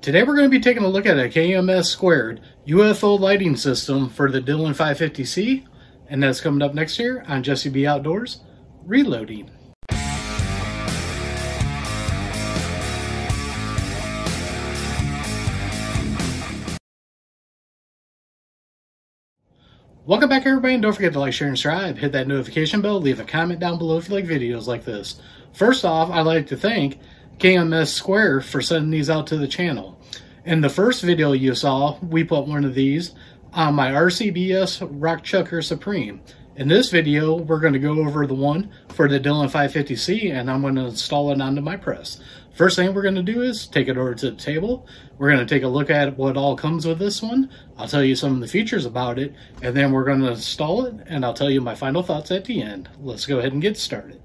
Today we're going to be taking a look at a KMS squared UFO lighting system for the Dillon 550C, and that's coming up next year on Jesse B Outdoors Reloading. Welcome back everybody, and don't forget to like, share, and subscribe. Hit that notification bell, leave a comment down below if you like videos like this. First off, I'd like to thank KMS Square for sending these out to the channel. In the first video you saw, we put one of these on my RCBS Rock Chucker Supreme. In this video, we're going to go over the one for the Dillon 550C, and I'm going to install it onto my press. First thing we're going to do is take it over to the table. We're going to take a look at what all comes with this one. I'll tell you some of the features about it, and then we're going to install it, and I'll tell you my final thoughts at the end. Let's go ahead and get started.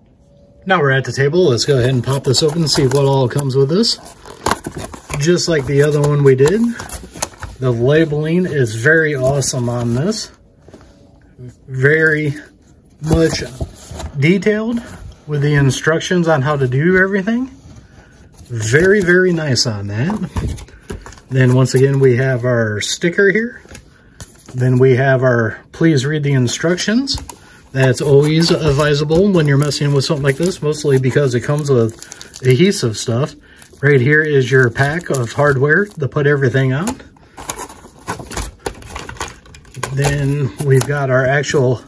Now we're at the table. Let's go ahead and pop this open and see what all comes with this. Just like the other one we did, the labeling is very awesome on this. Very much detailed with the instructions on how to do everything. Very, very nice on that. Then once again, we have our sticker here. Then we have our please read the instructions. That's always advisable when you're messing with something like this, mostly because it comes with adhesive stuff. Right here is your pack of hardware to put everything on. Then we've got our actual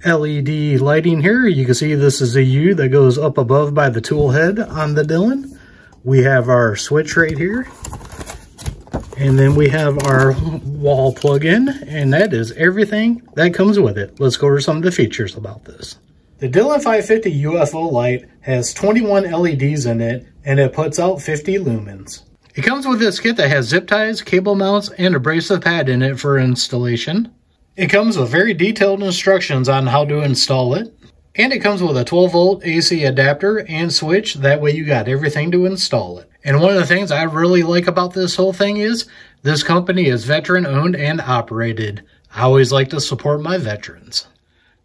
LED lighting here. You can see this is a U that goes up above by the tool head on the Dillon. We have our switch right here. And then we have our wall plug-in, and that is everything that comes with it. Let's go over some of the features about this. The Dillon 550 UFO light has 21 LEDs in it, and it puts out 50 lumens. It comes with this kit that has zip ties, cable mounts, and abrasive pad in it for installation. It comes with very detailed instructions on how to install it. And it comes with a 12-volt AC adapter and switch. That way you got everything to install it. And one of the things I really like about this whole thing is this company is veteran owned and operated. I always like to support my veterans.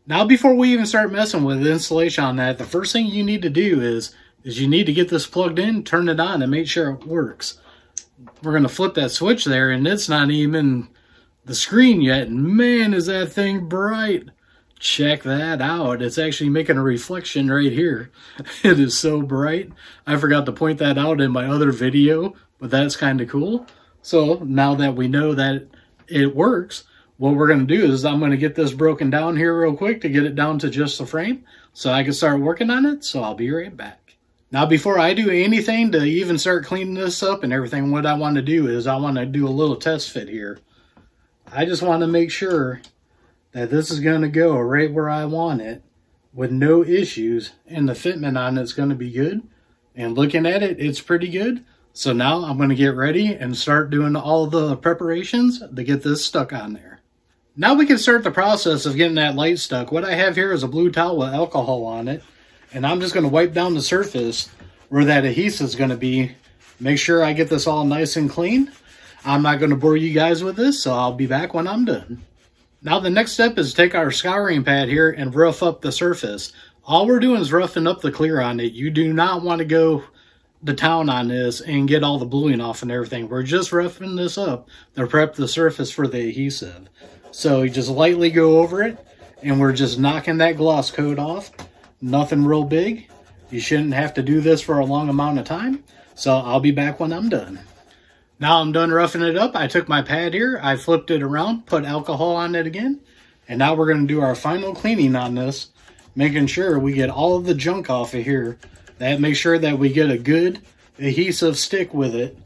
Now before we even start messing with the installation on that, the first thing you need to do is you need to get this plugged in, turn it on, and make sure it works. We're going to flip that switch there, and it's not even the screen yet. And man, is that thing bright. Check that out. It's actually making a reflection right here. It is so bright. I forgot to point that out in my other video, but that's kind of cool. So now that we know that it works, what we're going to do is I'm going to get this broken down here real quick to get it down to just the frame so I can start working on it. So I'll be right back. Now, before I do anything to even start cleaning this up and everything, what I want to do is I want to do a little test fit here. I just want to make sure that this is going to go right where I want it with no issues, and the fitment on it's going to be good. And looking at it, it's pretty good. So now I'm going to get ready and start doing all the preparations to get this stuck on there. Now we can start the process of getting that light stuck. What I have here is a blue towel with alcohol on it, and I'm just going to wipe down the surface where that adhesive is going to be. Make sure I get this all nice and clean. I'm not going to bore you guys with this, so I'll be back when I'm done. Now the next step is take our scouring pad here and rough up the surface. All we're doing is roughing up the clear on it. You do not want to go to town on this and get all the bluing off and everything. We're just roughing this up to prep the surface for the adhesive. So you just lightly go over it, and we're just knocking that gloss coat off. Nothing real big. You shouldn't have to do this for a long amount of time. So I'll be back when I'm done. Now I'm done roughing it up. I took my pad here, I flipped it around, put alcohol on it again, and now we're going to do our final cleaning on this, making sure we get all of the junk off of here. That makes sure that we get a good adhesive stick with it.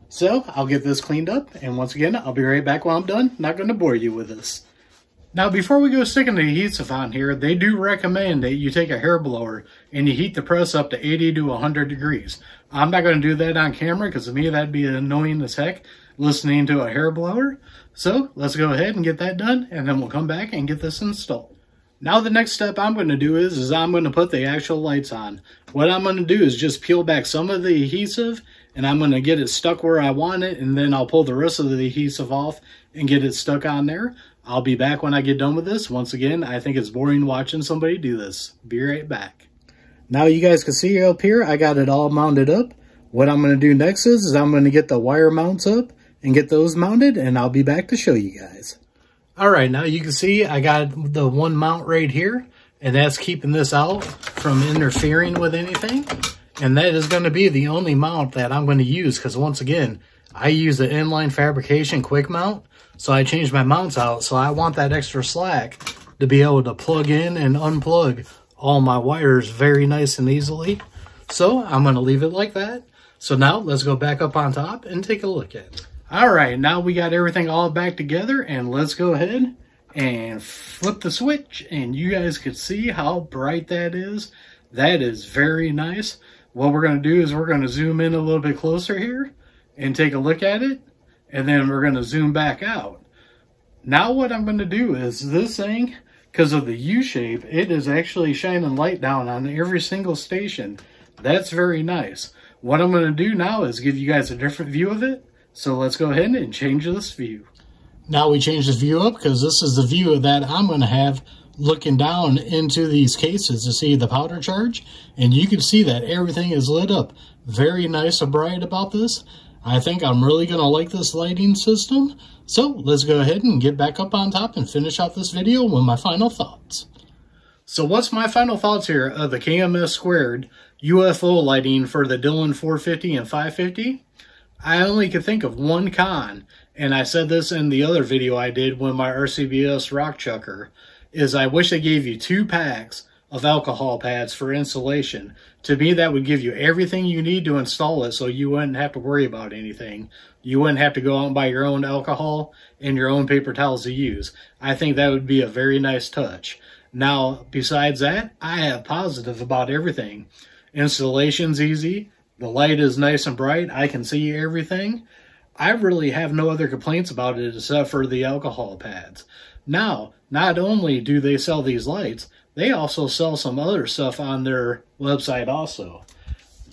So I'll get this cleaned up, and once again, I'll be right back when I'm done. Not going to bore you with this. Now before we go sticking the adhesive on here, they do recommend that you take a hair blower and you heat the press up to 80 to 100 degrees. I'm not going to do that on camera because to me that'd be annoying as heck listening to a hair blower. So let's go ahead and get that done, and then we'll come back and get this installed. Now the next step I'm going to do is I'm going to put the actual lights on. What I'm going to do is just peel back some of the adhesive, and I'm going to get it stuck where I want it, and then I'll pull the rest of the adhesive off and get it stuck on there. I'll be back when I get done with this. Once again, I think it's boring watching somebody do this. Be right back. Now you guys can see up here, I got it all mounted up. What I'm going to do next is I'm going to get the wire mounts up and get those mounted, and I'll be back to show you guys. All right, now you can see I got the one mount right here, and that's keeping this out from interfering with anything. And that is going to be the only mount that I'm going to use, because once again, I use the inline fabrication quick mount, so I changed my mounts out. So I want that extra slack to be able to plug in and unplug all my wires very nice and easily. So I'm going to leave it like that. So now let's go back up on top and take a look at it. All right, now we got everything all back together, and let's go ahead and flip the switch, and you guys can see how bright that is. That is very nice. What we're going to do is we're going to zoom in a little bit closer here and take a look at it, and then we're going to zoom back out. Now what I'm going to do is this thing, because of the U-shape, it is actually shining light down on every single station. That's very nice. What I'm going to do now is give you guys a different view of it. So let's go ahead and change this view. Now we change this view up because this is the view that I'm going to have looking down into these cases to see the powder charge. And you can see that everything is lit up very nice and bright about this. I think I'm really going to like this lighting system. So let's go ahead and get back up on top and finish out this video with my final thoughts. So what's my final thoughts here of the KMS squared UFO lighting for the Dillon 450 and 550? I only could think of one con, and I said this in the other video I did with my RCBS rock chucker, is I wish they gave you 2 packs of alcohol pads for installation. To me, that would give you everything you need to install it, so you wouldn't have to worry about anything. You wouldn't have to go out and buy your own alcohol and your own paper towels to use. I think that would be a very nice touch. Now, besides that, I have positive about everything. Installation's easy. The light is nice and bright. I can see everything. I really have no other complaints about it except for the alcohol pads. Now, not only do they sell these lights, they also sell some other stuff on their website also.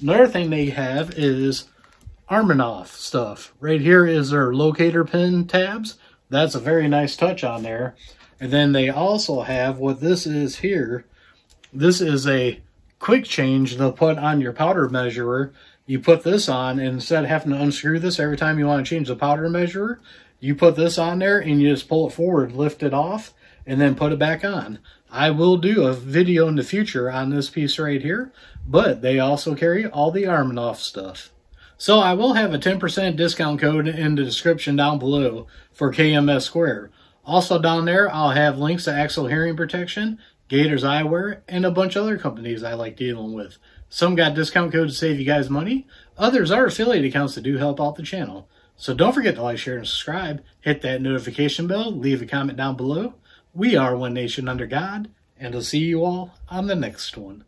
Another thing they have is Arm-and-Off stuff. Right here is their locator pin tabs. That's a very nice touch on there. And then they also have what this is here. This is a quick change they'll put on your powder measurer. You put this on, and instead of having to unscrew this every time you want to change the powder measurer, you put this on there and you just pull it forward, lift it off, and then put it back on. I will do a video in the future on this piece right here, but they also carry all the Arm-and-Off stuff. So I will have a 10% discount code in the description down below for KMS Square. Also down there, I'll have links to Axle Hearing Protection, Gators Eyewear, and a bunch of other companies I like dealing with. Some got discount codes to save you guys money. Others are affiliate accounts that do help out the channel. So don't forget to like, share, and subscribe. Hit that notification bell. Leave a comment down below. We are One Nation Under God, and I'll see you all on the next one.